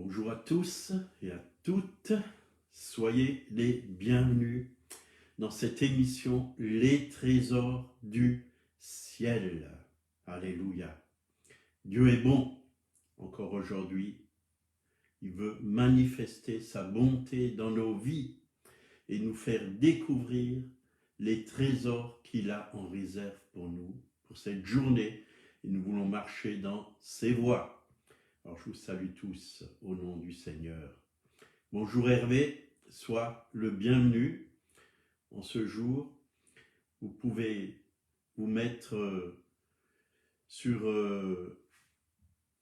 Bonjour à tous et à toutes, soyez les bienvenus dans cette émission Les Trésors du Ciel. Alléluia. Dieu est bon encore aujourd'hui. Il veut manifester sa bonté dans nos vies et nous faire découvrir les trésors qu'il a en réserve pour nous, pour cette journée. Et nous voulons marcher dans ses voies. Alors je vous salue tous au nom du Seigneur. Bonjour Hervé, sois le bienvenu en ce jour. Vous pouvez vous mettre sur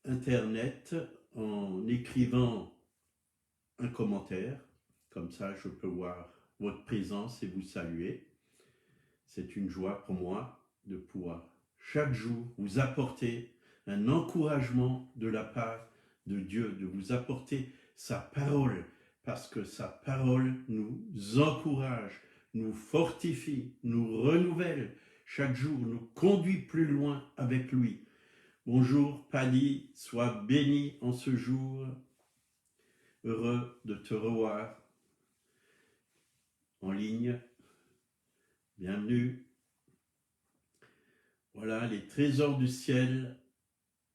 Internet en écrivant un commentaire. Comme ça, je peux voir votre présence et vous saluer. C'est une joie pour moi de pouvoir chaque jour vous apporter un encouragement de la part de Dieu, de vous apporter sa parole, parce que sa parole nous encourage, nous fortifie, nous renouvelle chaque jour, nous conduit plus loin avec lui. Bonjour Paddy, sois béni en ce jour, heureux de te revoir en ligne. Bienvenue. Voilà, les trésors du ciel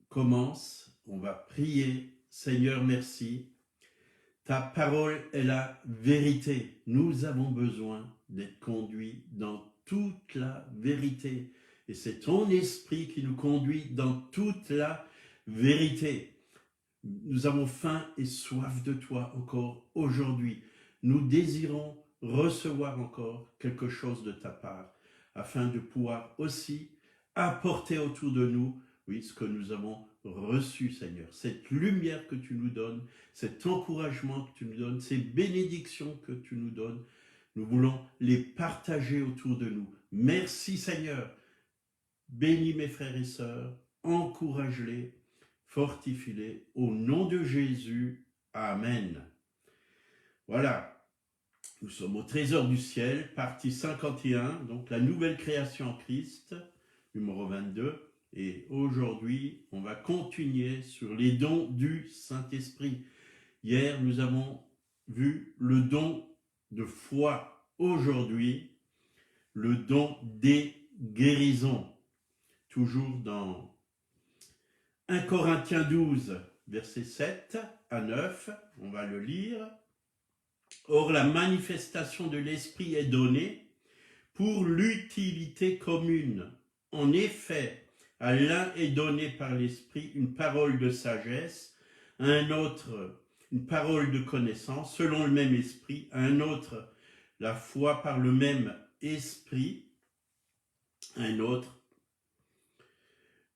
commencent. On va prier. Seigneur, merci. Ta parole est la vérité. Nous avons besoin d'être conduits dans toute la vérité. Et c'est ton esprit qui nous conduit dans toute la vérité. Nous avons faim et soif de toi encore aujourd'hui. Nous désirons recevoir encore quelque chose de ta part, afin de pouvoir aussi apporter autour de nous, oui, ce que nous avons reçu, Seigneur. Cette lumière que tu nous donnes, cet encouragement que tu nous donnes, ces bénédictions que tu nous donnes, nous voulons les partager autour de nous. Merci, Seigneur. Bénis mes frères et sœurs, encourage-les, fortifie-les. Au nom de Jésus, Amen. Voilà. Nous sommes au Trésor du ciel, partie 51, donc la nouvelle création en Christ, numéro 22. Et aujourd'hui, on va continuer sur les dons du Saint-Esprit. Hier, nous avons vu le don de foi. Aujourd'hui, le don des guérisons. Toujours dans 1 Corinthiens 12, versets 7 à 9, on va le lire. Or, la manifestation de l'Esprit est donnée pour l'utilité commune. En effet, à l'un est donné par l'Esprit une parole de sagesse, à un autre une parole de connaissance, selon le même Esprit, à un autre la foi par le même Esprit, à un autre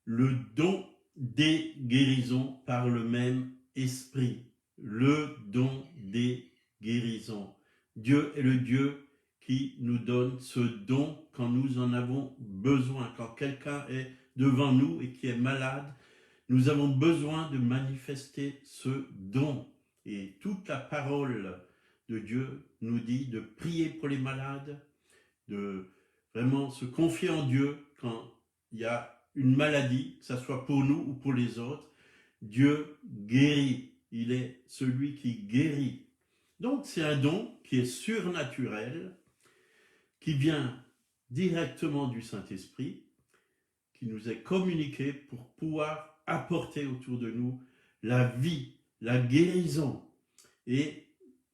le don des guérisons par le même Esprit. Le don des guérisons. Dieu est le Dieu qui nous donne ce don quand nous en avons besoin. Quand quelqu'un est devant nous et qui est malade, nous avons besoin de manifester ce don. Et toute la parole de Dieu nous dit de prier pour les malades, de vraiment se confier en Dieu quand il y a une maladie, que ce soit pour nous ou pour les autres. Dieu guérit. Il est celui qui guérit. Donc c'est un don qui est surnaturel, qui vient directement du Saint-Esprit, qui nous est communiqué pour pouvoir apporter autour de nous la vie, la guérison. Et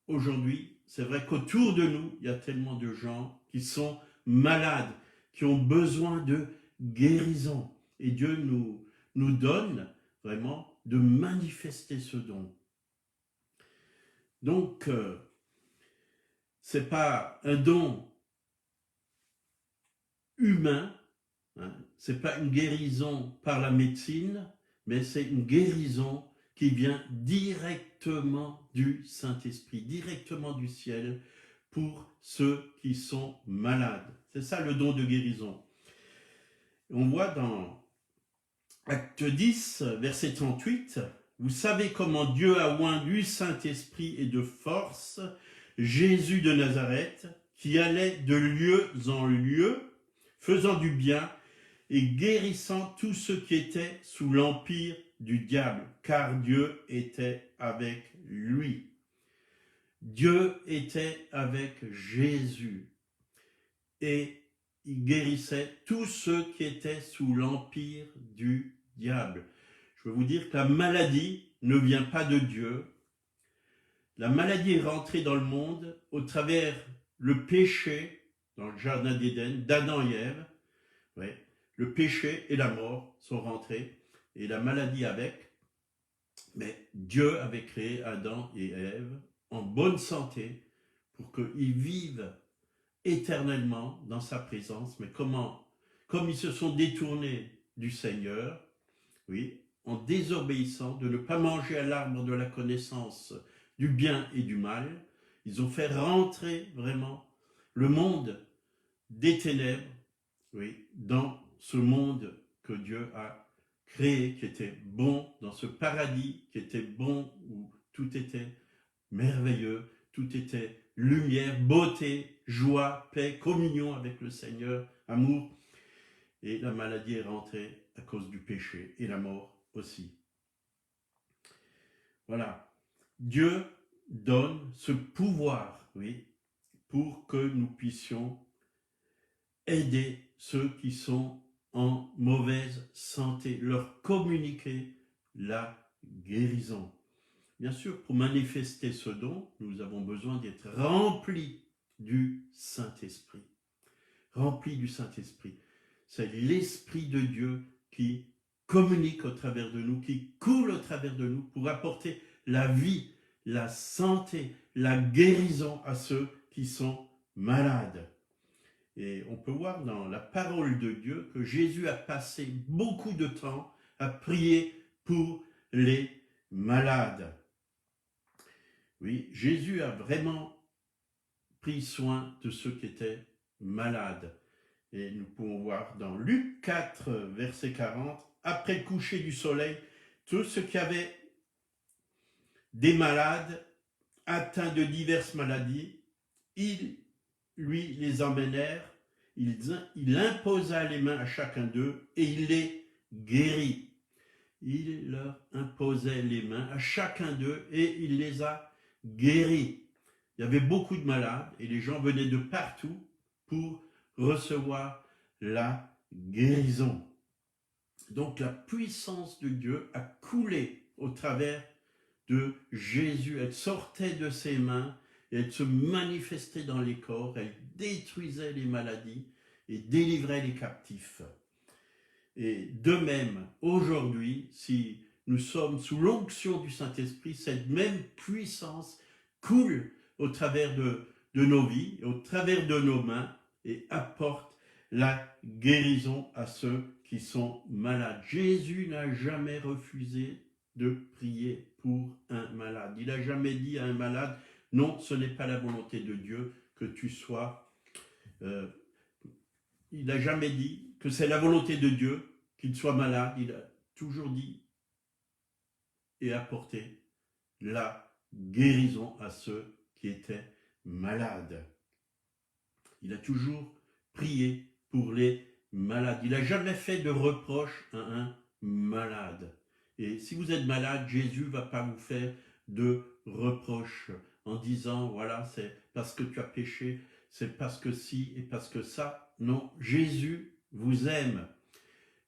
aujourd'hui, c'est vrai qu'autour de nous, il y a tellement de gens qui sont malades, qui ont besoin de guérison. Et Dieu nous donne vraiment de manifester ce don. Donc, ce n'est pas un don humain, hein, ce n'est pas une guérison par la médecine, mais c'est une guérison qui vient directement du Saint-Esprit, directement du ciel, pour ceux qui sont malades. C'est ça le don de guérison. On voit dans Acte 10, verset 38, « Vous savez comment Dieu a oint du Saint-Esprit et de force Jésus de Nazareth, qui allait de lieu en lieu, faisant du bien et guérissant tous ceux qui étaient sous l'empire du diable, car Dieu était avec lui. Dieu était avec Jésus et il guérissait tous ceux qui étaient sous l'empire du diable. Je veux vous dire que la maladie ne vient pas de Dieu. La maladie est rentrée dans le monde au travers le péché dans le jardin d'Éden, d'Adam et Ève. Oui. Le péché et la mort sont rentrés et la maladie avec. Mais Dieu avait créé Adam et Ève en bonne santé pour qu'ils vivent éternellement dans sa présence. Mais comment? Comme ils se sont détournés du Seigneur, oui, en désobéissant de ne pas manger à l'arbre de la connaissance du bien et du mal, ils ont fait rentrer vraiment le monde des ténèbres, oui, dans ce monde que Dieu a créé, qui était bon, dans ce paradis qui était bon, où tout était merveilleux, tout était lumière, beauté, joie, paix, communion avec le Seigneur, amour. Et la maladie est rentrée à cause du péché et la mort aussi. Voilà. Dieu donne ce pouvoir, oui, pour que nous puissions aider ceux qui sont en mauvaise santé, leur communiquer la guérison. Bien sûr, pour manifester ce don, nous avons besoin d'être remplis du Saint-Esprit. Remplis du Saint-Esprit. C'est l'Esprit de Dieu qui communique au travers de nous, qui coule au travers de nous pour apporter la vie, la santé, la guérison à ceux qui sont malades. Et on peut voir dans la parole de Dieu que Jésus a passé beaucoup de temps à prier pour les malades. Oui, Jésus a vraiment pris soin de ceux qui étaient malades. Et nous pouvons voir dans Luc 4, verset 40, après le coucher du soleil, tous ceux qui avaient des malades atteints de diverses maladies, ils lui les emmenèrent, il imposa les mains à chacun d'eux et il les guérit. Il leur imposait les mains à chacun d'eux et il les a guéris. Il y avait beaucoup de malades et les gens venaient de partout pour recevoir la guérison. Donc la puissance de Dieu a coulé au travers de Jésus. Elle sortait de ses mains et elle se manifestait dans les corps. Elle détruisait les maladies et délivrait les captifs. Et de même, aujourd'hui, si nous sommes sous l'onction du Saint-Esprit, cette même puissance coule au travers de nos vies, au travers de nos mains et apporte la guérison à ceux qui sont malades. Jésus n'a jamais refusé de prier pour un malade. Il n'a jamais dit à un malade, non, ce n'est pas la volonté de Dieu que tu sois... il n'a jamais dit que c'est la volonté de Dieu qu'il soit malade. Il a toujours dit et apporté la guérison à ceux qui étaient malades. Il a toujours prié pour les malades. Il n'a jamais fait de reproche à un malade. Et si vous êtes malade, Jésus ne va pas vous faire de reproches en disant, voilà, c'est parce que tu as péché, c'est parce que ci et parce que ça. Non, Jésus vous aime.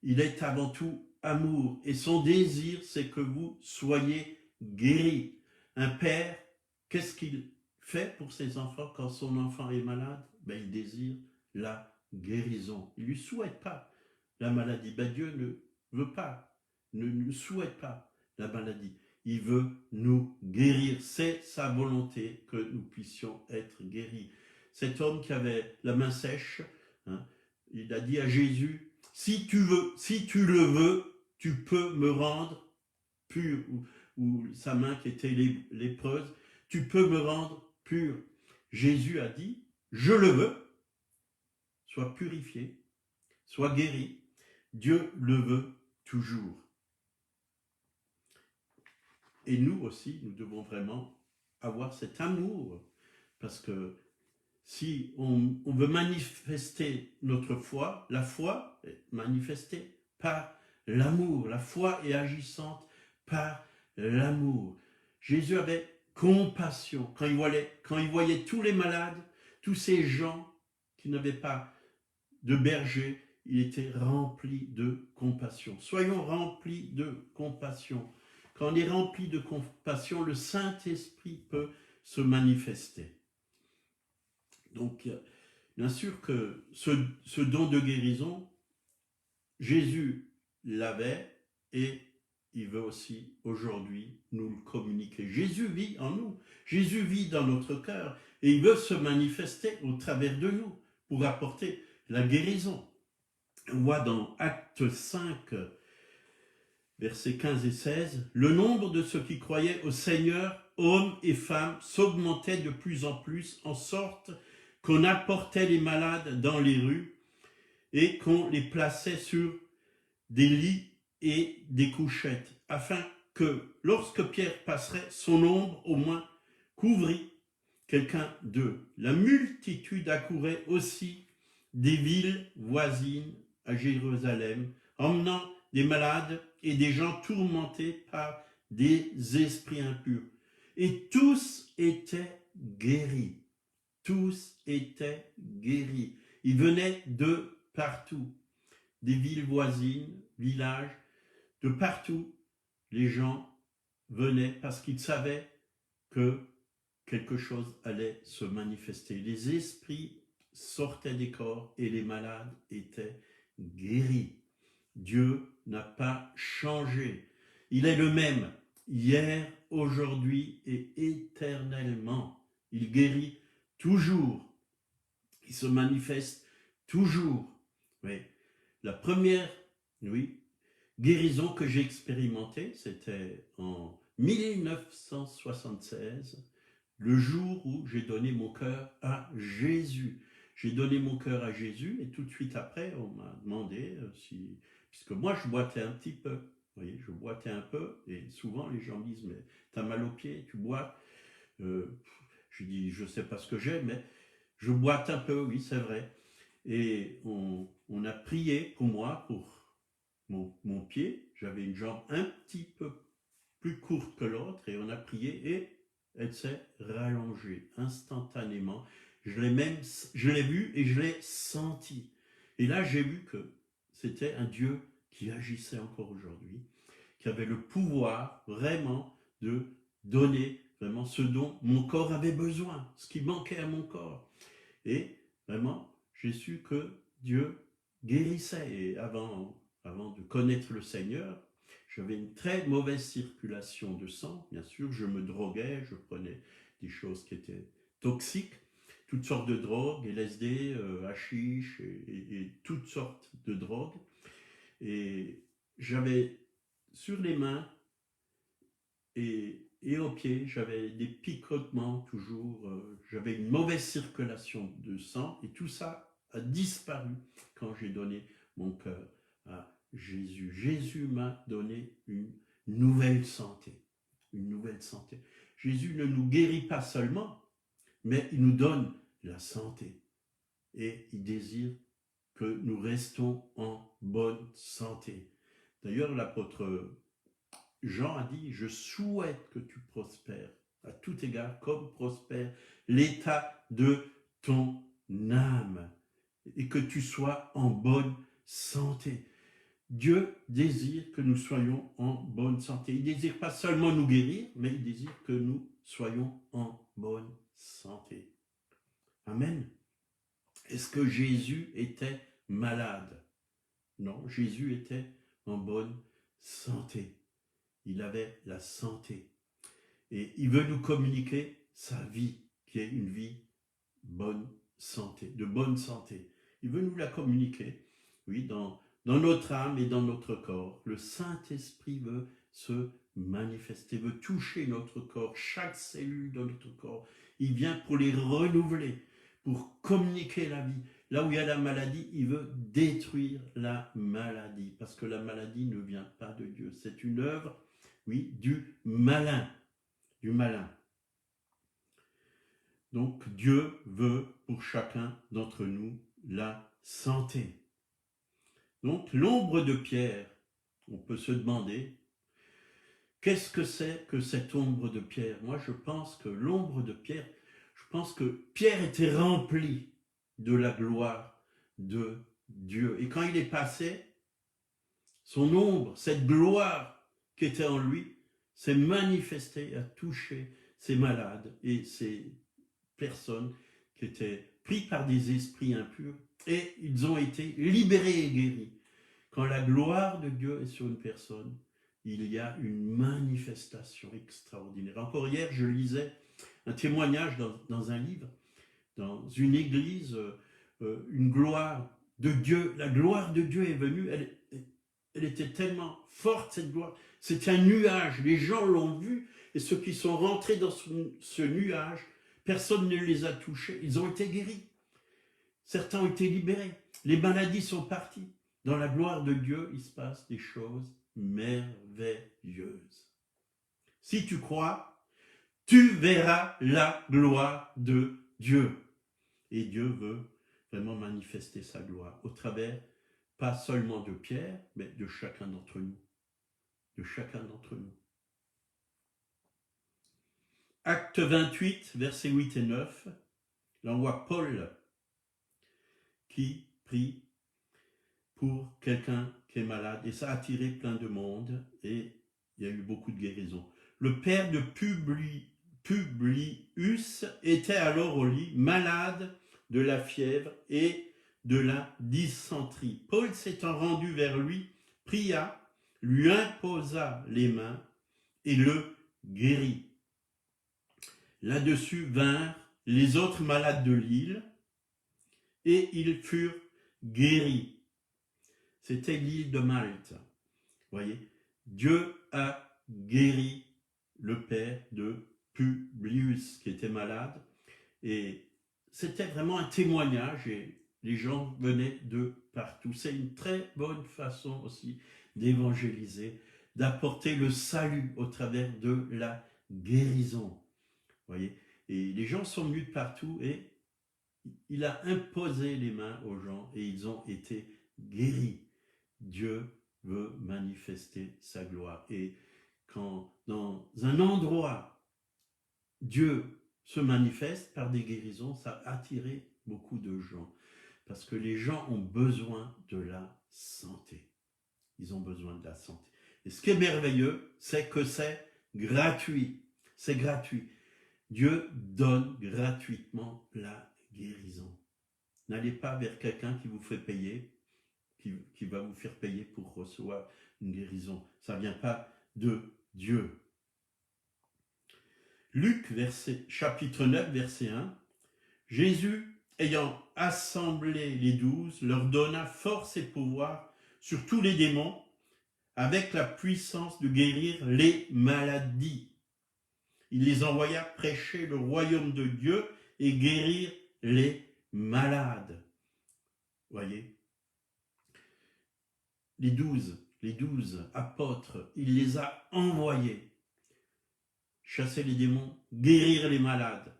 Il est avant tout amour et son désir, c'est que vous soyez guéris. Un père, qu'est-ce qu'il fait pour ses enfants quand son enfant est malade? Il désire la guérison. Il ne lui souhaite pas la maladie. Dieu ne veut pas, ne souhaite pas la maladie. Il veut nous guérir. C'est sa volonté que nous puissions être guéris. Cet homme qui avait la main sèche, il a dit à Jésus, si tu le veux, tu peux me rendre pur. Ou sa main qui était lépreuse, tu peux me rendre pur. Jésus a dit, je le veux, sois purifié, sois guéri. Dieu le veut toujours. Et nous aussi, nous devons vraiment avoir cet amour, parce que si on veut manifester notre foi, la foi est manifestée par l'amour. La foi est agissante par l'amour. Jésus avait compassion quand il voyait tous les malades, tous ces gens qui n'avaient pas de berger, il était rempli de compassion. Soyons remplis de compassion. Quand on est rempli de compassion, le Saint-Esprit peut se manifester. Donc, bien sûr que ce don de guérison, Jésus l'avait et il veut aussi aujourd'hui nous le communiquer. Jésus vit en nous, Jésus vit dans notre cœur et il veut se manifester au travers de nous pour apporter la guérison. On voit dans Acte 5, versets 15 et 16, le nombre de ceux qui croyaient au Seigneur, hommes et femmes, s'augmentait de plus en plus, en sorte qu'on apportait les malades dans les rues et qu'on les plaçait sur des lits et des couchettes, afin que, lorsque Pierre passerait, son ombre au moins couvrit quelqu'un d'eux. La multitude accourait aussi des villes voisines à Jérusalem, emmenant des malades et des gens tourmentés par des esprits impurs. Et tous étaient guéris. Tous étaient guéris. Ils venaient de partout, des villes voisines, villages, de partout. Les gens venaient parce qu'ils savaient que quelque chose allait se manifester. Les esprits sortaient des corps et les malades étaient guéris. Dieu n'a pas changé. Il est le même hier, aujourd'hui et éternellement. Il guérit toujours. Il se manifeste toujours. Oui. La première, guérison que j'ai expérimentée, c'était en 1976, le jour où j'ai donné mon cœur à Jésus. J'ai donné mon cœur à Jésus et tout de suite après, on m'a demandé si... Puisque moi, je boitais un petit peu. Vous voyez, je boitais un peu et souvent les gens me disent « Mais t'as mal aux pieds, tu bois ?» Je dis « Je sais pas ce que j'ai, mais je boite un peu, oui, c'est vrai. » Et on a prié pour moi, pour mon pied. J'avais une jambe un petit peu plus courte que l'autre et on a prié et elle s'est rallongée instantanément. Je l'ai vu et je l'ai senti. Et là, j'ai vu que c'était un Dieu qui agissait encore aujourd'hui, qui avait le pouvoir vraiment de donner vraiment ce dont mon corps avait besoin, ce qui manquait à mon corps. Et vraiment, j'ai su que Dieu guérissait. Et avant de connaître le Seigneur, j'avais une très mauvaise circulation de sang. Bien sûr, je me droguais, je prenais des choses qui étaient toxiques, toutes sortes de drogues, LSD, hashish et toutes sortes de drogues. Et j'avais sur les mains et aux pieds, j'avais des picotements toujours, j'avais une mauvaise circulation de sang et tout ça a disparu quand j'ai donné mon cœur à Jésus. Jésus m'a donné une nouvelle santé, une nouvelle santé. Jésus ne nous guérit pas seulement, mais il nous donne la santé et il désire que nous restons en bonne santé. D'ailleurs, l'apôtre Jean a dit, je souhaite que tu prospères à tout égard, comme prospère l'état de ton âme et que tu sois en bonne santé. Dieu désire que nous soyons en bonne santé. Il ne désire pas seulement nous guérir, mais il désire que nous soyons en bonne santé. Amen. Est-ce que Jésus était malade? Non, Jésus était en bonne santé. Il avait la santé. Et il veut nous communiquer sa vie, qui est une vie bonne santé, de bonne santé. Il veut nous la communiquer, oui, dans notre âme et dans notre corps. Le Saint-Esprit veut se manifester, veut toucher notre corps, chaque cellule de notre corps. Il vient pour les renouveler, pour communiquer la vie. Là où il y a la maladie, il veut détruire la maladie, parce que la maladie ne vient pas de Dieu. C'est une œuvre, oui, du malin, du malin. Donc Dieu veut pour chacun d'entre nous la santé. Donc l'ombre de Pierre, on peut se demander, Qu'est-ce que c'est que cette ombre de Pierre? Moi, je pense que l'ombre de Pierre, je pense que Pierre était rempli de la gloire de Dieu. Et quand il est passé, son ombre, cette gloire qui était en lui, s'est manifestée, a touché ces malades et ces personnes qui étaient pris par des esprits impurs, et ils ont été libérés et guéris. Quand la gloire de Dieu est sur une personne, il y a une manifestation extraordinaire. Encore hier, je lisais un témoignage dans un livre, dans une église, une gloire de Dieu. La gloire de Dieu est venue, elle était tellement forte, cette gloire. C'est un nuage, les gens l'ont vu, et ceux qui sont rentrés dans ce nuage, personne ne les a touchés, ils ont été guéris. Certains ont été libérés, les maladies sont parties. Dans la gloire de Dieu, il se passe des choses merveilleuses. Si tu crois, tu verras la gloire de Dieu. Et Dieu veut vraiment manifester sa gloire au travers, pas seulement de Pierre, mais de chacun d'entre nous. De chacun d'entre nous. Acte 28, versets 8 et 9, là on voit Paul qui prie pour quelqu'un qui est malade, et ça a attiré plein de monde, et il y a eu beaucoup de guérisons. Le père de Publius était alors au lit, malade de la fièvre et de la dysenterie. Paul s'étant rendu vers lui, pria, lui imposa les mains et le guérit. Là-dessus vinrent les autres malades de l'île, et ils furent guéris. C'était l'île de Malte. Vous voyez, Dieu a guéri le père de Publius qui était malade, et c'était vraiment un témoignage, et les gens venaient de partout. C'est une très bonne façon aussi d'évangéliser, d'apporter le salut au travers de la guérison. Vous voyez, et les gens sont venus de partout, et il a imposé les mains aux gens et ils ont été guéris. Dieu veut manifester sa gloire. Et quand dans un endroit, Dieu se manifeste par des guérisons, ça a attiré beaucoup de gens. Parce que les gens ont besoin de la santé. Ils ont besoin de la santé. Et ce qui est merveilleux, c'est que c'est gratuit. C'est gratuit. Dieu donne gratuitement la guérison. N'allez pas vers quelqu'un qui vous fait payer, qui va vous faire payer pour recevoir une guérison. Ça ne vient pas de Dieu. Luc, chapitre 9, verset 1. Jésus, ayant assemblé les 12, leur donna force et pouvoir sur tous les démons, avec la puissance de guérir les maladies. Il les envoya prêcher le royaume de Dieu et guérir les malades. Voyez, les 12 apôtres, il les a envoyés chasser les démons, guérir les malades.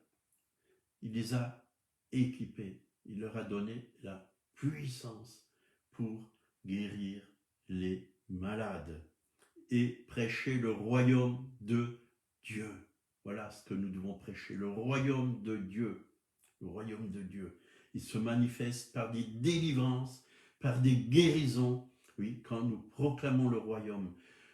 Il les a équipés. Il leur a donné la puissance pour guérir les malades et prêcher le royaume de Dieu. Voilà ce que nous devons prêcher, le royaume de Dieu. Le royaume de Dieu. Il se manifeste par des délivrances, par des guérisons. Oui, quand nous proclamons le royaume,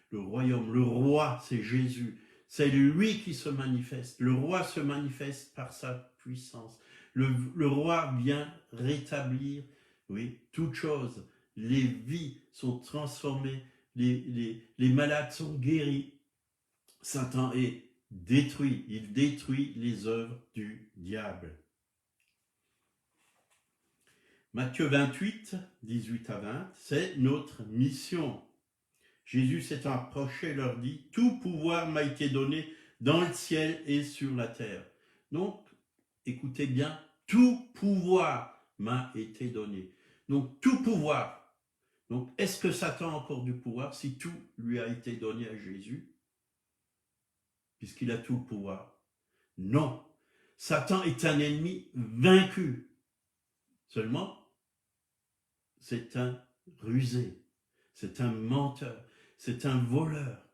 le roi, c'est Jésus. C'est lui qui se manifeste. Le roi se manifeste par sa puissance. Le roi vient rétablir, oui, toutes choses. Les vies sont transformées. Les malades sont guéris. Satan est détruit. Il détruit les œuvres du diable. Matthieu 28, 18 à 20, c'est notre mission. Jésus s'étant approché leur dit, « Tout pouvoir m'a été donné dans le ciel et sur la terre. » Donc, écoutez bien, tout pouvoir m'a été donné. Donc, tout pouvoir. Donc, est-ce que Satan a encore du pouvoir si tout lui a été donné à Jésus, puisqu'il a tout le pouvoir? Non. Satan est un ennemi vaincu. Seulement, c'est un rusé, c'est un menteur, c'est un voleur.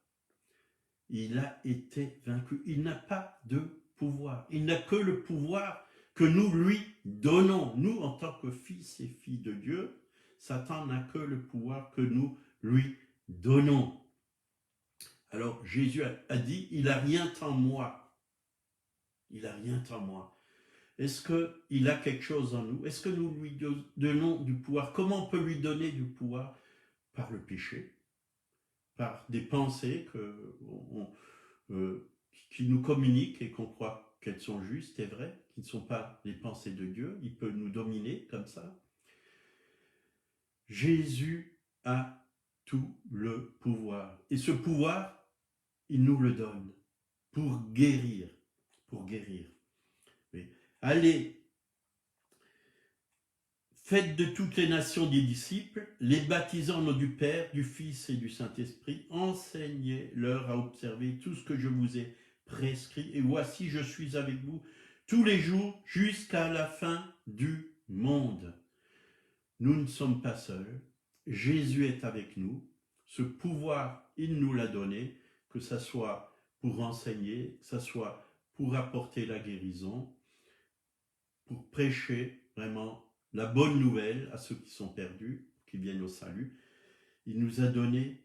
il a été vaincu. Il n'a pas de pouvoir. Il n'a que le pouvoir que nous lui donnons. Nous, en tant que fils et filles de Dieu, Satan n'a que le pouvoir que nous lui donnons. Alors Jésus a dit, il n'a rien en moi. Il n'a rien en moi. Est-ce qu'il a quelque chose en nous? Est-ce que nous lui donnons du pouvoir? Comment on peut lui donner du pouvoir? Par le péché, par des pensées qui nous communiquent et qu'on croit qu'elles sont justes et vraies, qui ne sont pas les pensées de Dieu. Il peut nous dominer comme ça. Jésus a tout le pouvoir. Et ce pouvoir, il nous le donne pour guérir. Pour guérir. Oui. Allez, faites de toutes les nations des disciples, les baptisant au nom du Père, du Fils et du Saint-Esprit. Enseignez-leur à observer tout ce que je vous ai prescrit. Et voici, je suis avec vous tous les jours jusqu'à la fin du monde. Nous ne sommes pas seuls. Jésus est avec nous. Ce pouvoir, il nous l'a donné, que ce soit pour enseigner, que ce soit pour apporter la guérison, pour prêcher vraiment la bonne nouvelle à ceux qui sont perdus, qui viennent au salut. Il nous a donné,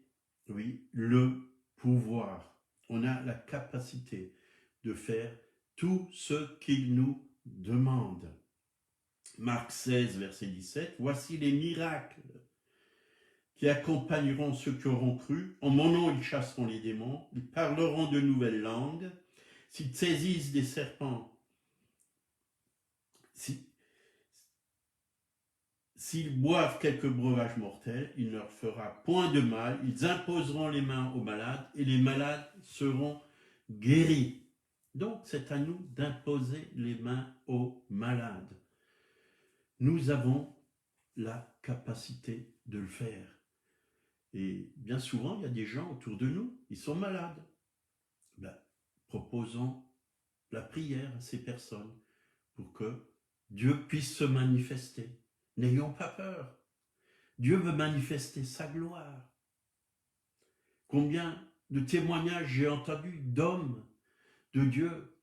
oui, le pouvoir. On a la capacité de faire tout ce qu'il nous demande. Marc 16, verset 17, « Voici les miracles qui accompagneront ceux qui auront cru. En mon nom, ils chasseront les démons, ils parleront de nouvelles langues, s'ils saisissent des serpents, s'ils boivent quelques breuvages mortels, il ne leur fera point de mal, ils imposeront les mains aux malades et les malades seront guéris. » Donc, c'est à nous d'imposer les mains aux malades. Nous avons la capacité de le faire. Et bien souvent, il y a des gens autour de nous, ils sont malades. Proposons la prière à ces personnes pour que Dieu puisse se manifester. N'ayons pas peur. Dieu veut manifester sa gloire. Combien de témoignages j'ai entendus d'hommes de Dieu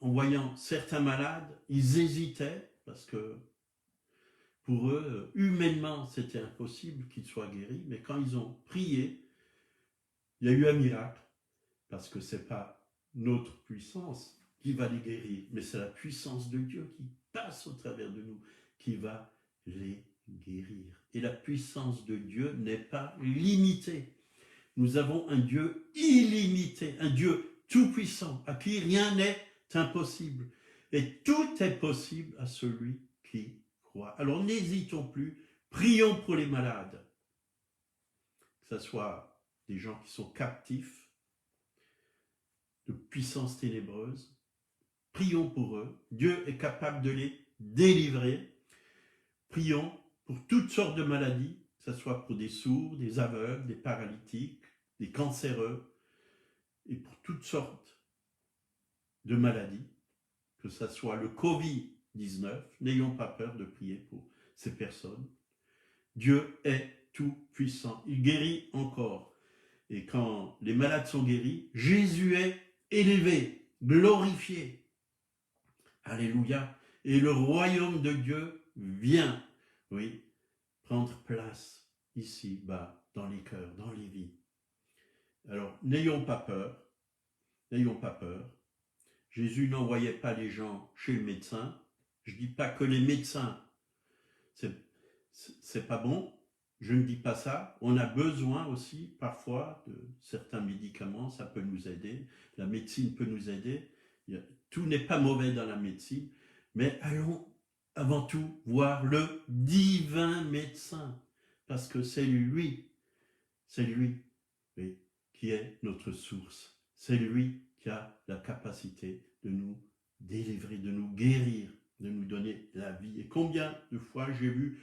en voyant certains malades, ils hésitaient parce que pour eux, humainement, c'était impossible qu'ils soient guéris, mais quand ils ont prié, il y a eu un miracle, parce que ce n'est pas notre puissance qui va les guérir, mais c'est la puissance de Dieu qui passe au travers de nous, qui va les guérir. Et la puissance de Dieu n'est pas limitée. Nous avons un Dieu illimité, un Dieu tout-puissant, à qui rien n'est impossible. Et tout est possible à celui qui croit. Alors n'hésitons plus, prions pour les malades, que ce soit des gens qui sont captifs de puissances ténébreuses. Prions pour eux. Dieu est capable de les délivrer. Prions pour toutes sortes de maladies, que ce soit pour des sourds, des aveugles, des paralytiques, des cancéreux, et pour toutes sortes de maladies, que ce soit le Covid-19. N'ayons pas peur de prier pour ces personnes. Dieu est tout puissant. Il guérit encore. Et quand les malades sont guéris, Jésus est élevé, glorifié. Alléluia. Et le royaume de Dieu vient, oui, prendre place ici-bas, dans les cœurs, dans les vies. Alors, n'ayons pas peur. N'ayons pas peur. Jésus n'envoyait pas les gens chez le médecin. Je ne dis pas que les médecins, c'est pas bon. Je ne dis pas ça. On a besoin aussi, parfois, de certains médicaments. Ça peut nous aider. La médecine peut nous aider. Tout n'est pas mauvais dans la médecine. Mais allons avant tout voir le divin médecin. Parce que c'est lui, oui, qui est notre source. C'est lui qui a la capacité de nous délivrer, de nous guérir, de nous donner la vie. Et combien de fois j'ai vu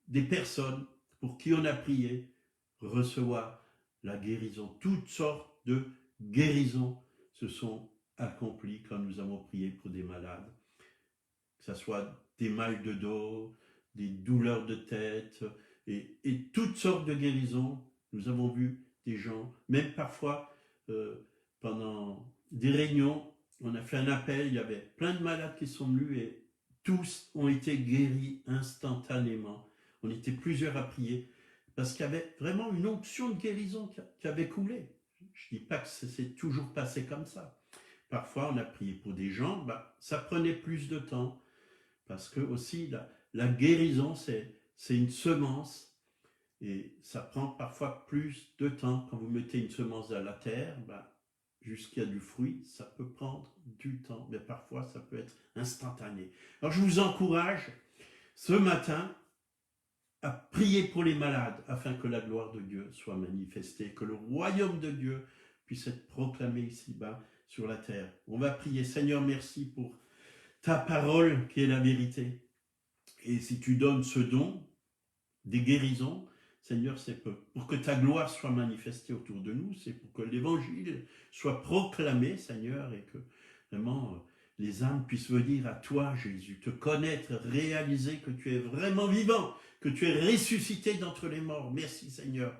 des personnes pour qui on a prié recevoir la guérison. Toutes sortes de guérisons se sont accomplies quand nous avons prié pour des malades. Que ce soit des mal de dos, des douleurs de tête et toutes sortes de guérisons. Nous avons vu des gens, même parfois pendant des réunions, on a fait un appel, il y avait plein de malades qui sont venus et tous ont été guéris instantanément. On était plusieurs à prier parce qu'il y avait vraiment une onction de guérison qui avait coulé. Je ne dis pas que ça s'est toujours passé comme ça. Parfois, on a prié pour des gens, ça prenait plus de temps parce que aussi la guérison, c'est une semence et ça prend parfois plus de temps. Quand vous mettez une semence dans la terre, jusqu'à du fruit, ça peut prendre du temps, mais parfois ça peut être instantané. Alors je vous encourage ce matin à prier pour les malades afin que la gloire de Dieu soit manifestée, que le royaume de Dieu puisse être proclamé ici-bas sur la terre. On va prier. Seigneur, merci pour ta parole qui est la vérité. Et si tu donnes ce don des guérisons, Seigneur, c'est pour que ta gloire soit manifestée autour de nous, c'est pour que l'évangile soit proclamé, Seigneur, et que vraiment les âmes puissent venir à toi, Jésus, te connaître, réaliser que tu es vraiment vivant, que tu es ressuscité d'entre les morts. Merci, Seigneur,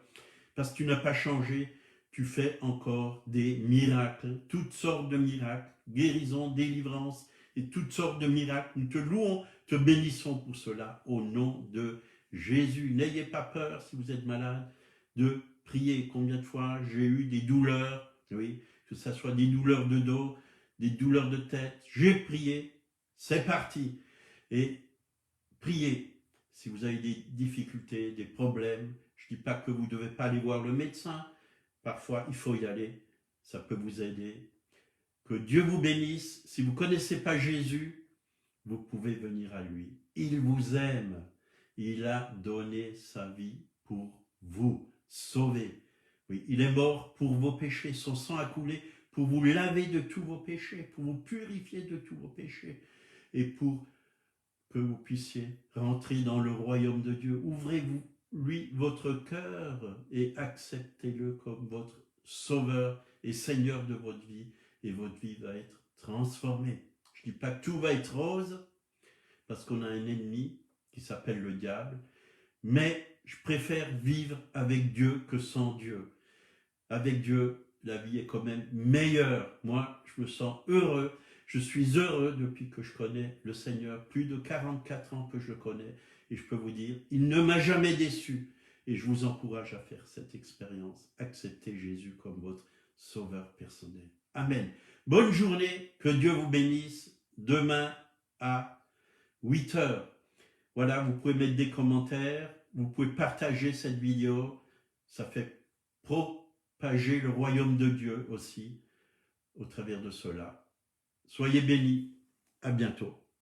parce que tu n'as pas changé, tu fais encore des miracles, toutes sortes de miracles, guérison, délivrance et toutes sortes de miracles. Nous te louons, te bénissons pour cela, au nom de Jésus. N'ayez pas peur si vous êtes malade de prier. Combien de fois j'ai eu des douleurs, oui, que ce soit des douleurs de dos, des douleurs de tête. J'ai prié, c'est parti. Et priez si vous avez des difficultés, des problèmes. Je ne dis pas que vous ne devez pas aller voir le médecin. Parfois, il faut y aller. Ça peut vous aider. Que Dieu vous bénisse. Si vous ne connaissez pas Jésus, vous pouvez venir à lui. Il vous aime. Il a donné sa vie pour vous sauver. Oui, il est mort pour vos péchés. Son sang a coulé pour vous laver de tous vos péchés, pour vous purifier de tous vos péchés et pour que vous puissiez rentrer dans le royaume de Dieu. Ouvrez-vous, lui, votre cœur et acceptez-le comme votre sauveur et Seigneur de votre vie et votre vie va être transformée. Je ne dis pas que tout va être rose parce qu'on a un ennemi qui s'appelle le diable, mais je préfère vivre avec Dieu que sans Dieu. Avec Dieu, la vie est quand même meilleure. Moi, je me sens heureux. Je suis heureux depuis que je connais le Seigneur. Plus de 44 ans que je le connais. Et je peux vous dire, il ne m'a jamais déçu. Et je vous encourage à faire cette expérience. Acceptez Jésus comme votre sauveur personnel. Amen. Bonne journée. Que Dieu vous bénisse. Demain à 8 heures. Voilà, vous pouvez mettre des commentaires. Vous pouvez partager cette vidéo. Ça fait propager le royaume de Dieu aussi au travers de cela. Soyez bénis. À bientôt.